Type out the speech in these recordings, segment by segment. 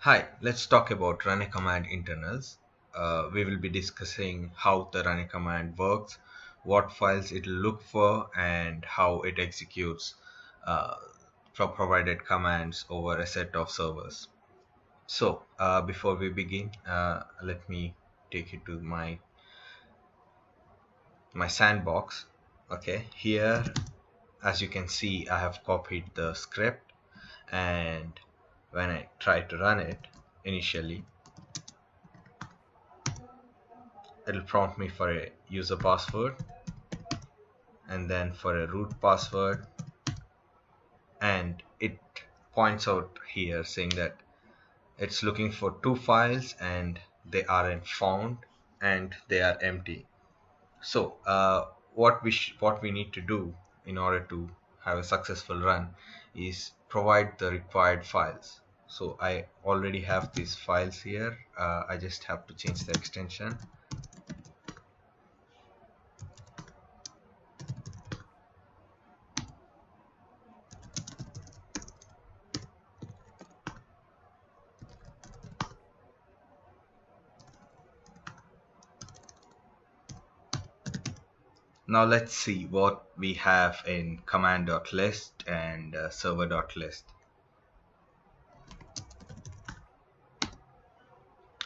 Hi, let's talk about run a command internals. We will be discussing how the run a command works, what files it will look for, and how it executes uh, for provided commands over a set of servers. So, before we begin, let me take you to my sandbox. Okay, here, as you can see, I have copied the script, and when I try to run it initially, it'll prompt me for a user password and then for a root password, and it points out here saying that it's looking for two files and they aren't found and they are empty. So what we need to do in order to have a successful run is provide the required files. So I already have these files here. I just have to change the extension. Now let's see what we have in command.list and server.list.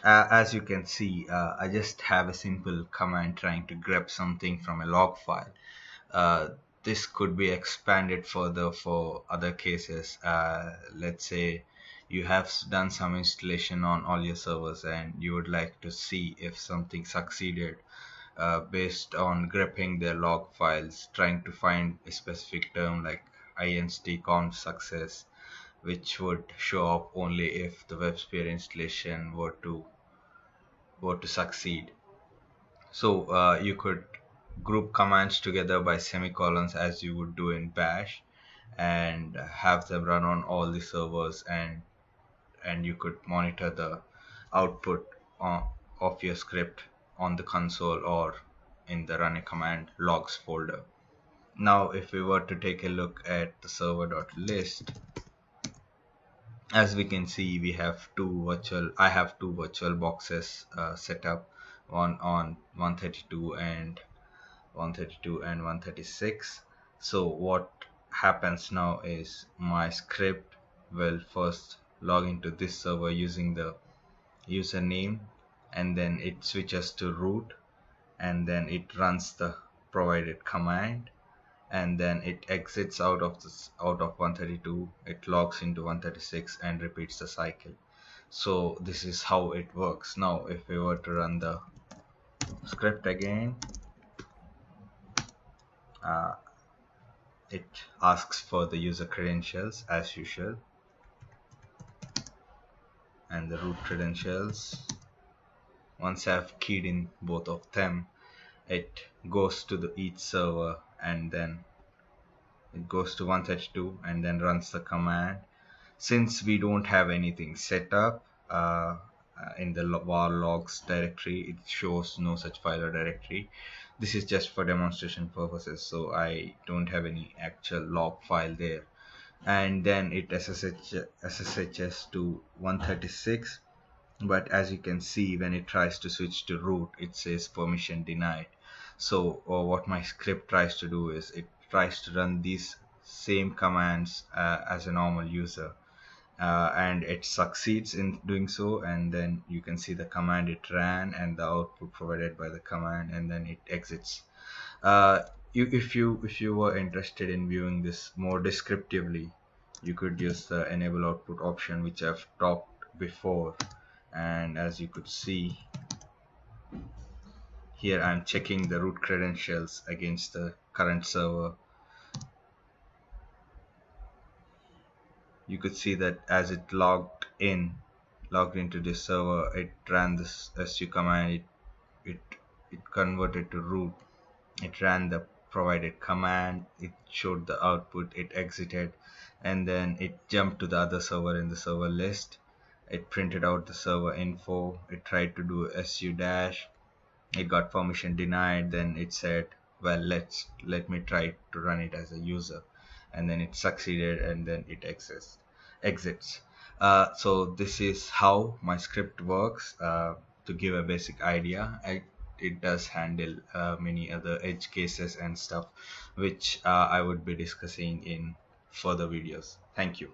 As you can see, I just have a simple command trying to grab something from a log file. Uh, this could be expanded further for other cases. Let's say you have done some installation on all your servers and you would like to see if something succeeded based on gripping their log files, trying to find a specific term like inst conf success, which would show up only if the WebSphere installation were to succeed. So you could group commands together by semicolons as you would do in Bash, and have them run on all the servers, and you could monitor the output of your script on the console or in the run a command logs folder. Now if we were to take a look at the server.list, as we can see, I have two virtual boxes set up, one on 132 and 136. So what happens now is my script will first log into this server using the username, and then it switches to root, and then it runs the provided command, and then it exits out of 132, it logs into 136 and repeats the cycle. So this is how it works. Now if we were to run the script again, uh, it asks for the user credentials as usual, and the root credentials. Once I've keyed in both of them, it goes to each server, and then it goes to 132 and then runs the command. Since we don't have anything set up in the var logs directory, it shows no such file or directory. This is just for demonstration purposes, so I don't have any actual log file there. And then it SSHs to 136, but as you can see, when it tries to switch to root, it says permission denied. So what my script tries to do is it tries to run these same commands as a normal user, and it succeeds in doing so, and then you can see the command it ran and the output provided by the command, and then it exits. If you were interested in viewing this more descriptively, you could use the enable output option, which I've talked before. And as you could see here, I'm checking the root credentials against the current server. You could see that as it logged into this server, it ran this su command. It converted to root. It ran the provided command, it showed the output, it exited, and then it jumped to the other server in the server list. It printed out the server info, it tried to do su dash, it got permission denied, then it said, well, let me try to run it as a user, and then it succeeded, and then it exits. So this is how my script works. To give a basic idea, it does handle many other edge cases and stuff, which I would be discussing in further videos. Thank you.